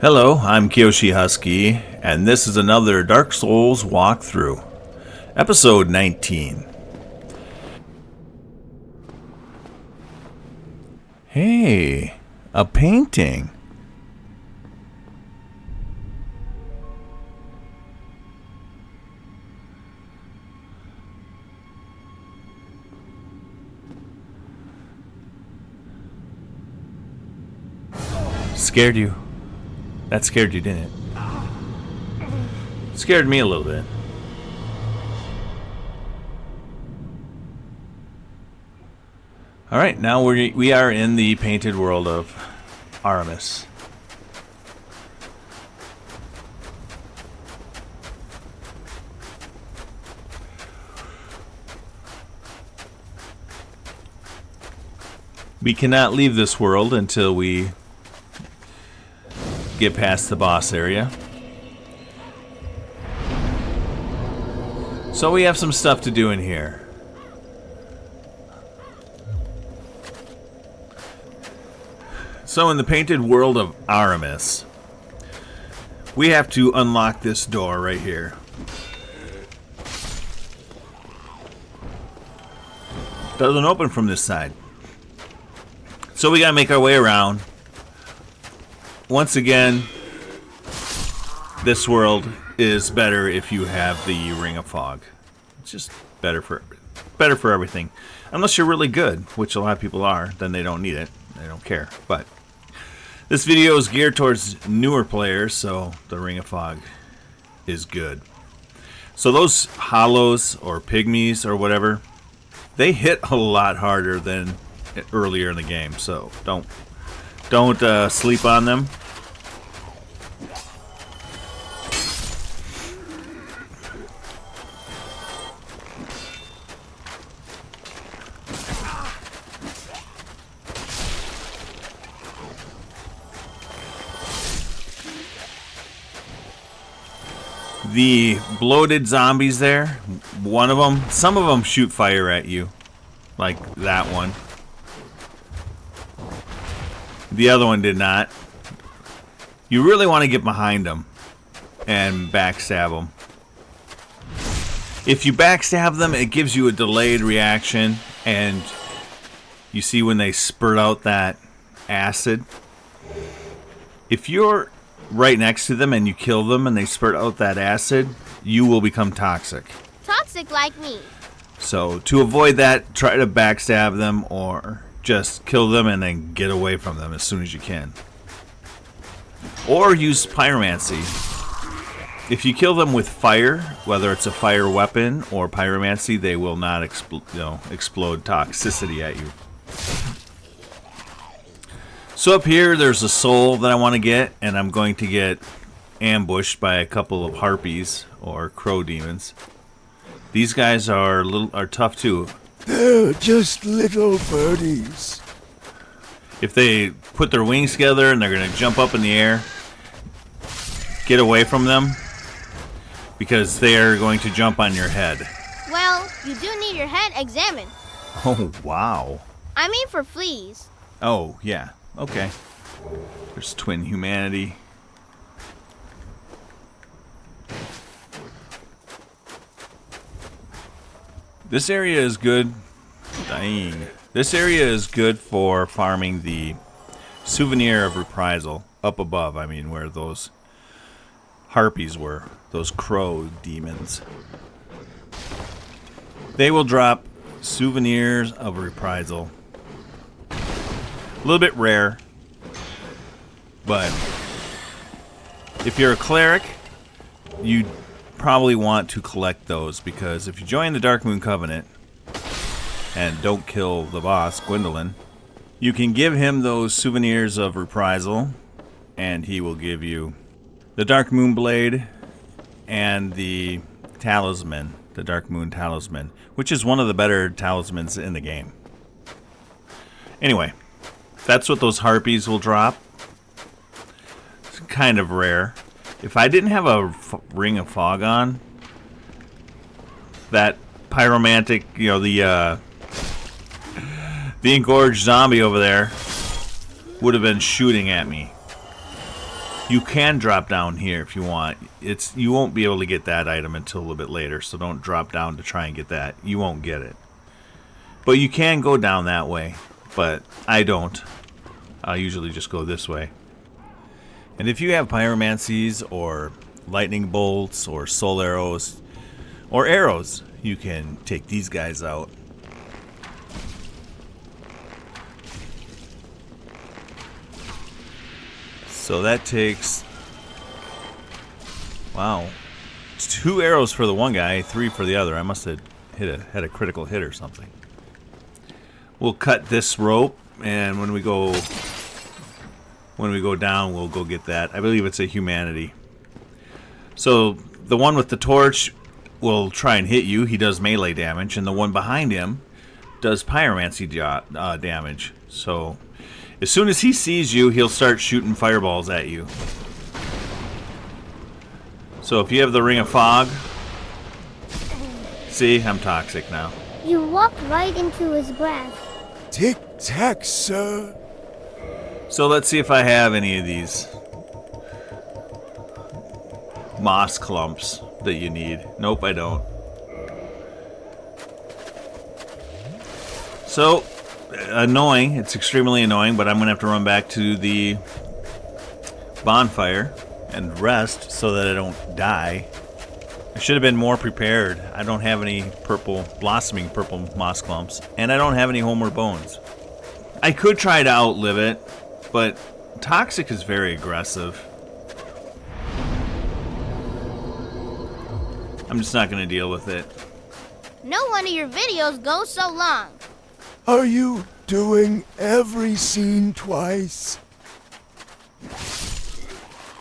Hello, I'm Kyoshi Husky, and this is another Dark Souls walkthrough, episode 19. Hey, a painting. Scared you. That scared you, didn't it? Scared me a little bit. Alright, now we are in the Painted World of Ariamis. We cannot leave this world until we get past the boss area. So we have some stuff to do in here. So in the Painted World of Ariamis, we have to unlock this door right here. Doesn't open from this side. So we gotta make our way around. Once again, this world is better if you have the Ring of Fog. It's just better for everything. Unless you're really good, which a lot of people are, then they don't need it. They don't care. But this video is geared towards newer players, so the Ring of Fog is good. So those hollows or pygmies or whatever, they hit a lot harder than earlier in the game. So don't sleep on them. The bloated zombies there, some of them shoot fire at you, like that one. The other one did not. You really want to get behind them and backstab them. If you backstab them, it gives you a delayed reaction, and you see when they spurt out that acid. If you're right next to them and you kill them and they spurt out that acid, you will become toxic. Toxic like me. So to avoid that, try to backstab them or just kill them and then get away from them as soon as you can. Or use pyromancy. If you kill them with fire, whether it's a fire weapon or pyromancy, they will not explode toxicity at you. So up here, there's a soul that I want to get, and I'm going to get ambushed by a couple of harpies or crow demons. These guys are tough too. They're just little birdies. If they put their wings together and they're going to jump up in the air, get away from them because they are going to jump on your head. Well, you do need your head examined. Oh, wow. I mean for fleas. Oh, yeah. Okay. There's twin humanity. This area is good. Dang. This area is good for farming the souvenir of reprisal. Up above, I mean, where those harpies were. Those crow demons. They will drop souvenirs of reprisal. A little bit rare, but if you're a cleric, you probably want to collect those, because if you join the Dark Moon Covenant and don't kill the boss, Gwendolyn, you can give him those souvenirs of reprisal, and he will give you the Dark Moon Blade and the talisman, the Dark Moon Talisman, which is one of the better talismans in the game. Anyway, that's what those harpies will drop. It's kind of rare. If I didn't have a Ring of Fog on, that pyromantic, the engorged zombie over there would have been shooting at me. You can drop down here if you want. You won't be able to get that item until a little bit later, so don't drop down to try and get that. You won't get it. But you can go down that way, but I don't. I usually just go this way. And if you have pyromancies or lightning bolts or soul arrows or arrows, you can take these guys out. So that takes, wow, it's 2 arrows for the one guy, 3 for the other. I must have had a critical hit or something. We'll cut this rope, and when we go down, we'll go get that. I believe it's a humanity. So the one with the torch will try and hit you. He does melee damage, and the one behind him does pyromancy damage. So as soon as he sees you, he'll start shooting fireballs at you. So if you have the Ring of Fog, see, I'm toxic now. You walked right into his breath. Tic-tac, sir. So let's see if I have any of these moss clumps that you need. Nope, I don't. So, annoying. It's extremely annoying, but I'm going to have to run back to the bonfire and rest so that I don't die. I should have been more prepared. I don't have any blossoming purple moss clumps, and I don't have any homeward bones. I could try to outlive it, but toxic is very aggressive. I'm just not going to deal with it. No wonder your videos go so long. Are you doing every scene twice?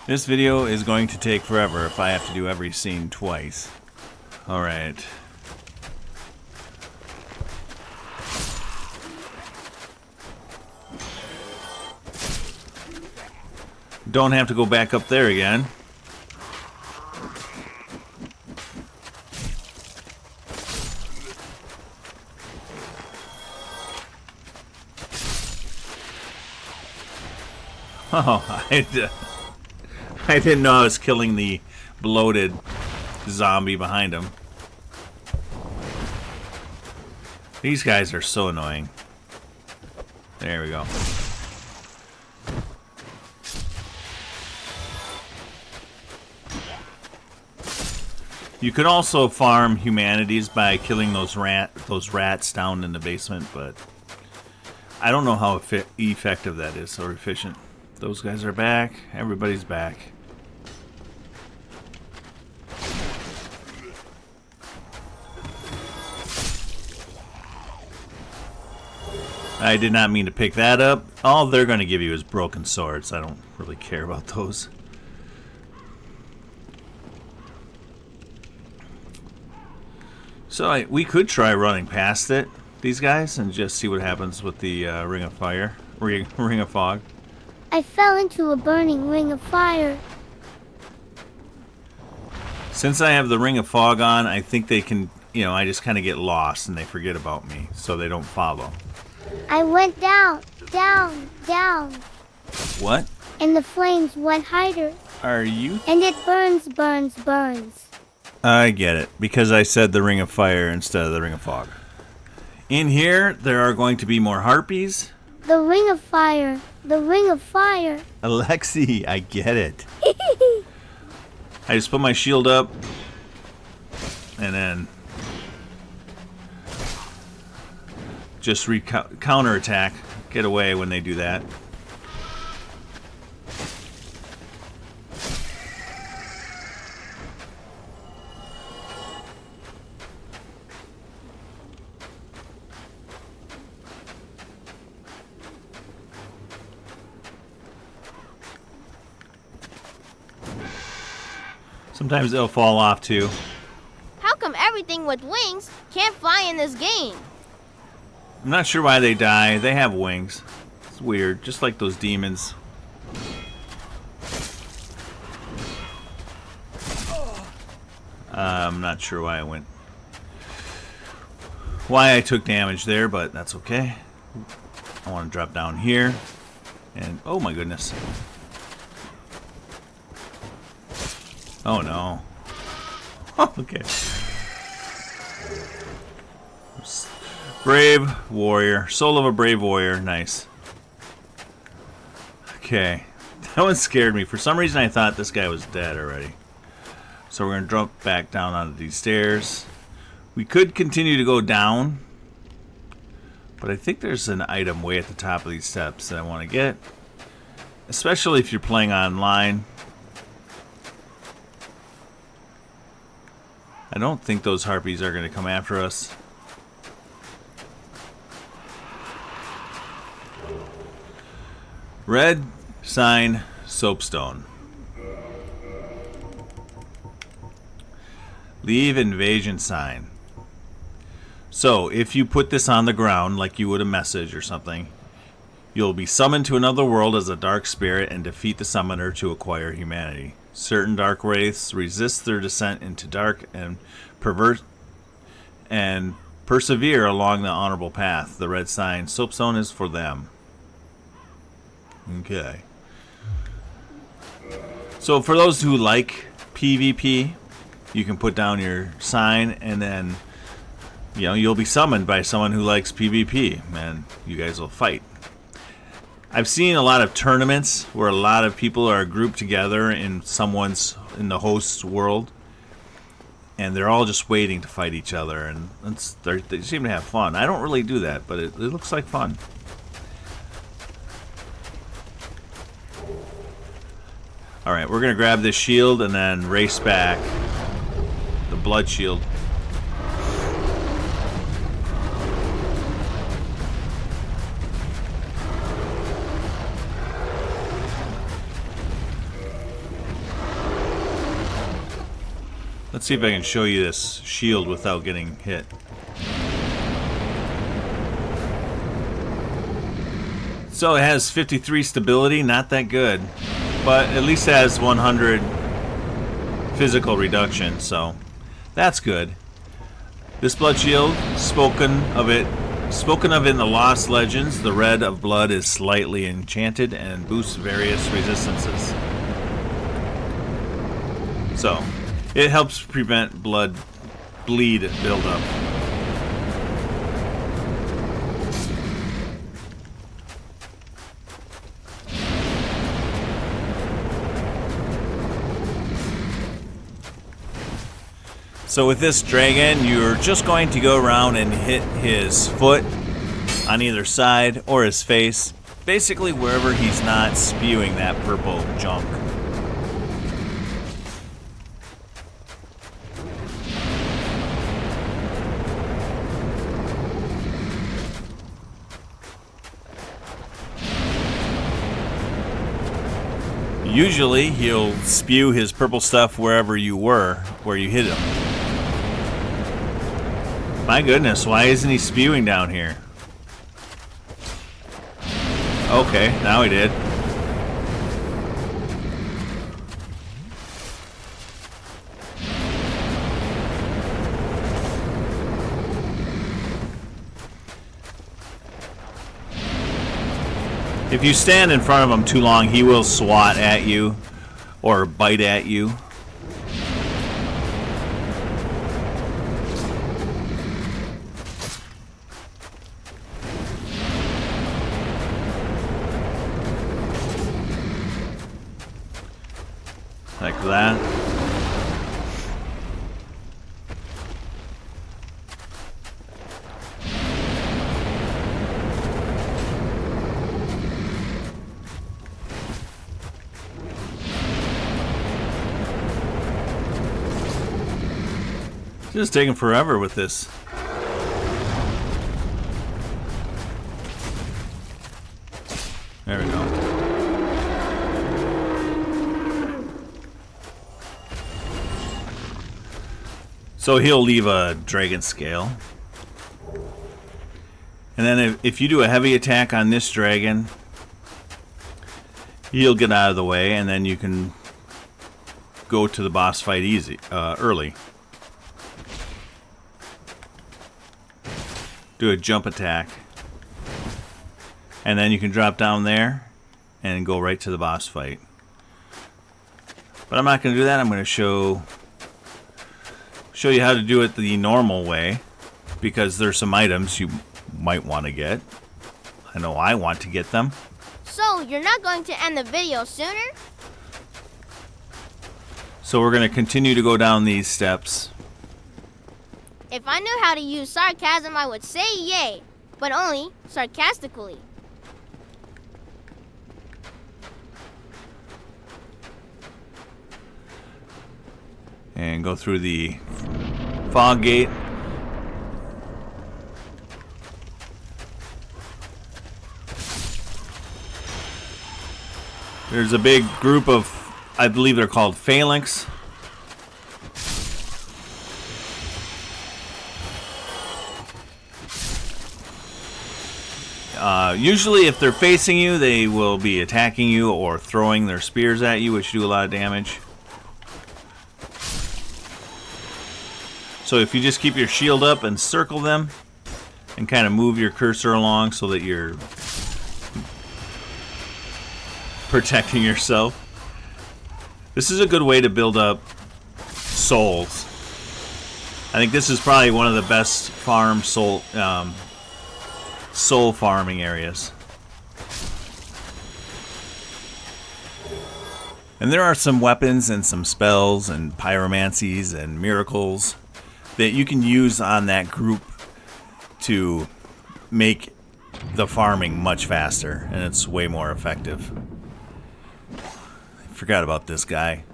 This video is going to take forever if I have to do every scene twice. Alright. Don't have to go back up there again. Oh, I didn't know I was killing the bloated zombie behind him. These guys are so annoying. There we go. You could also farm humanities by killing those rats down in the basement, but I don't know how effective that is or efficient. Those guys are back. Everybody's back. I did not mean to pick that up. All they're going to give you is broken swords. I don't really care about those. So we could try running past it, these guys, and just see what happens with the ring of fog. I fell into a burning ring of fire. Since I have the ring of fog on, I think they can, I just kind of get lost and they forget about me, so they don't follow. I went down, down, down. What? And the flames went higher. Are you? And it burns, burns, burns. I get it, because I said the ring of fire instead of the ring of fog. In here, there are going to be more harpies. The ring of fire. The ring of fire. Alexi, I get it. I just put my shield up, and then just counterattack, get away when they do that. Sometimes they'll fall off too. How come everything with wings can't fly in this game? I'm not sure why they die. They have wings. It's weird, just like those demons. I'm not sure why I took damage there, but that's okay. I want to drop down here. And, oh my goodness. Oh no. Okay. Brave warrior. Soul of a brave warrior. Nice. Okay. That one scared me. For some reason I thought this guy was dead already. So we're going to drop back down onto these stairs. We could continue to go down. But I think there's an item way at the top of these steps that I want to get. Especially if you're playing online. I don't think those harpies are going to come after us. Red sign soapstone. Leave invasion sign. So, if you put this on the ground like you would a message or something, you'll be summoned to another world as a dark spirit and defeat the summoner to acquire humanity. Certain dark wraiths resist their descent into dark and persevere along the honorable path. The red sign soapstone is for them. Okay. So for those who like PvP, you can put down your sign and then you'll be summoned by someone who likes PvP and you guys will fight. I've seen a lot of tournaments where a lot of people are grouped together in the host's world, and they're all just waiting to fight each other, and they seem to have fun. I don't really do that, but it looks like fun. All right, we're gonna grab this shield and then race back. The blood shield. Let's see if I can show you this shield without getting hit. So it has 53 stability, not that good, but at least has 100 physical reduction, so that's good. This blood shield, spoken of it in the Lost Legends, the red of blood is slightly enchanted and boosts various resistances. So it helps prevent bleed buildup. So with this dragon, you're just going to go around and hit his foot on either side or his face, basically wherever he's not spewing that purple junk. Usually he'll spew his purple stuff wherever you hit him. My goodness, why isn't he spewing down here? Okay, now he did. If you stand in front of him too long, he will swat at you or bite at you. Like that. It's just taking forever with this. There we go. So he'll leave a dragon scale. And then if you do a heavy attack on this dragon, he'll get out of the way, and then you can go to the boss fight early. Do a jump attack. And then you can drop down there and go right to the boss fight. But I'm not going to do that. I'm going to show you how to do it the normal way, because there's some items you might want to get. I know I want to get them. So, you're not going to end the video sooner? So we're going to continue to go down these steps. If I knew how to use sarcasm, I would say yay, but only sarcastically. And go through the fog gate. There's a big group of, I believe they're called phalanx. Usually if they're facing you, they will be attacking you or throwing their spears at you, which do a lot of damage. So if you just keep your shield up and circle them and kind of move your cursor along so that you're protecting yourself. This is a good way to build up souls. I think this is probably one of the best soul farming areas. And there are some weapons and some spells and pyromancies and miracles that you can use on that group to make the farming much faster, and it's way more effective. I forgot about this guy.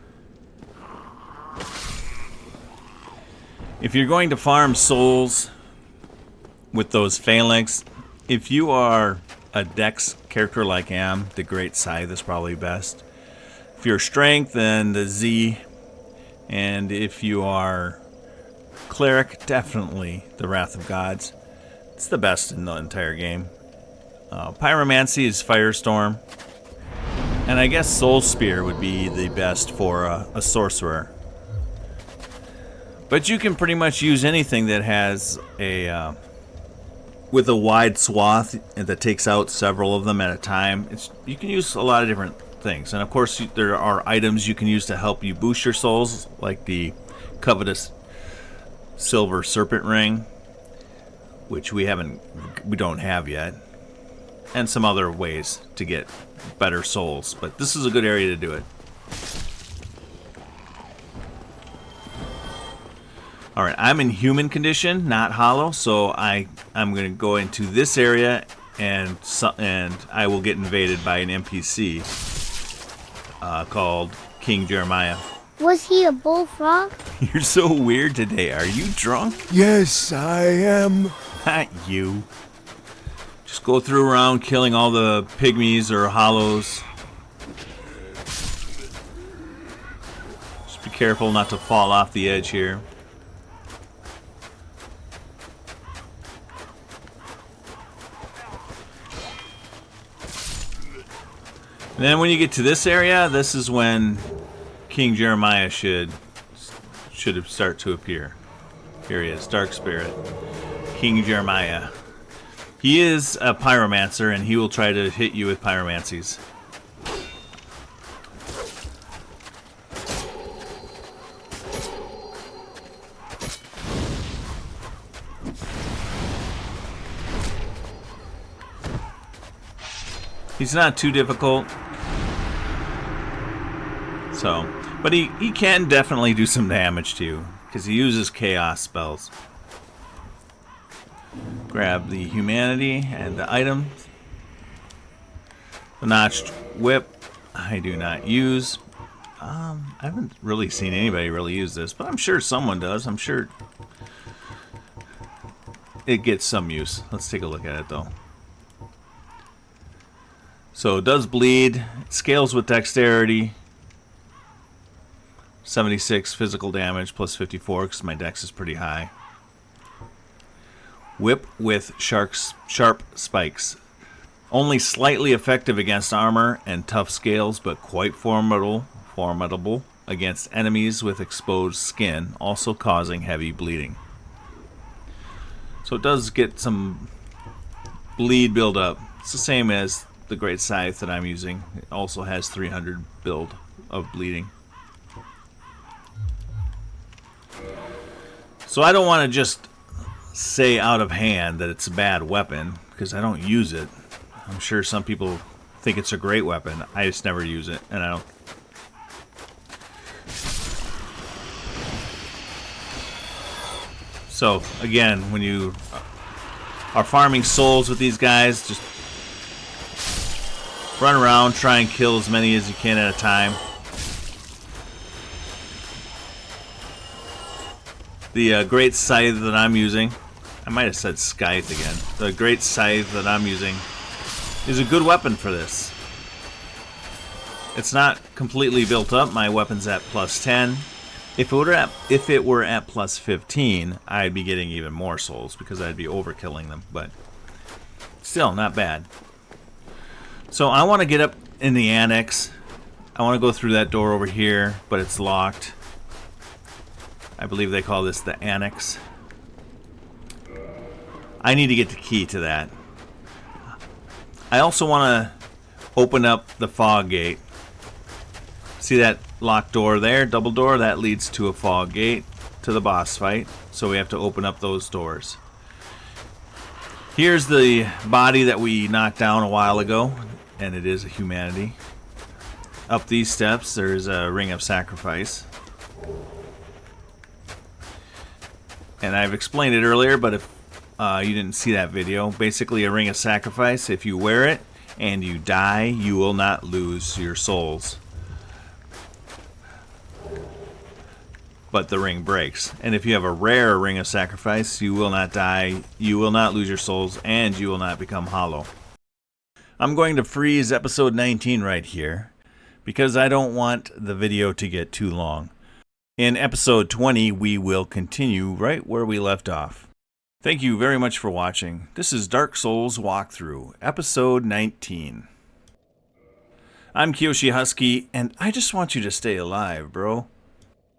If you're going to farm souls with those phalanx, if you are a dex character like I am, the Great Scythe is probably best. If you're strength, then the Z. And if you are cleric, definitely the Wrath of Gods. It's the best in the entire game. Pyromancy is Firestorm. And I guess Soul Spear would be the best for a sorcerer. But you can pretty much use anything that has a with a wide swath that takes out several of them at a time. You can use a lot of different things. And of course there are items you can use to help you boost your souls, like the covetous silver serpent ring, which we don't have yet, and some other ways to get better souls. But this is a good area to do it. Alright, I'm in human condition, not hollow, so I'm going to go into this area and I will get invaded by an NPC called King Jeremiah. Was he a bullfrog? You're so weird today. Are you drunk? Yes, I am. Not you. Just go through around killing all the pygmies or hollows. Just be careful not to fall off the edge here. And then when you get to this area, this is when King Jeremiah should start to appear. Here he is, Dark Spirit. King Jeremiah. He is a pyromancer, and he will try to hit you with pyromancies. He's not too difficult. So, but he can definitely do some damage to you, because he uses chaos spells. Grab the humanity and the item. The notched whip, I do not use. I haven't really seen anybody really use this, but I'm sure someone does. I'm sure it gets some use. Let's take a look at it, though. So it does bleed. It scales with dexterity. 76 physical damage plus 54 because my dex is pretty high. Whip with sharp spikes. Only slightly effective against armor and tough scales, but quite formidable against enemies with exposed skin, also causing heavy bleeding. So it does get some bleed buildup. It's the same as the Great Scythe that I'm using. It also has 300 build of bleeding. So I don't want to just say out of hand that it's a bad weapon, because I don't use it. I'm sure some people think it's a great weapon. I just never use it, and I don't. So again, when you are farming souls with these guys, just run around, try and kill as many as you can at a time. The great scythe that I'm using, I might have said scythe again. The great scythe that I'm using is a good weapon for this. It's not completely built up. My weapon's at plus 10. If it were at plus 15, I'd be getting even more souls because I'd be overkilling them. But still, not bad. So I want to get up in the annex. I want to go through that door over here, but it's locked. I believe they call this the annex. I need to get the key to that. I also want to open up the fog gate. See that locked door there, double door? That leads to a fog gate to the boss fight. So we have to open up those doors. Here's the body that we knocked down a while ago, and it is a humanity. Up these steps, there's a ring of sacrifice. And I've explained it earlier, but if you didn't see that video, basically a ring of sacrifice, if you wear it and you die, you will not lose your souls. But the ring breaks. And if you have a rare ring of sacrifice, you will not die, you will not lose your souls, and you will not become hollow. I'm going to freeze episode 19 right here, because I don't want the video to get too long. In episode 20, we will continue right where we left off. Thank you very much for watching. This is Dark Souls Walkthrough, episode 19. I'm Kyoshi Husky, and I just want you to stay alive, bro.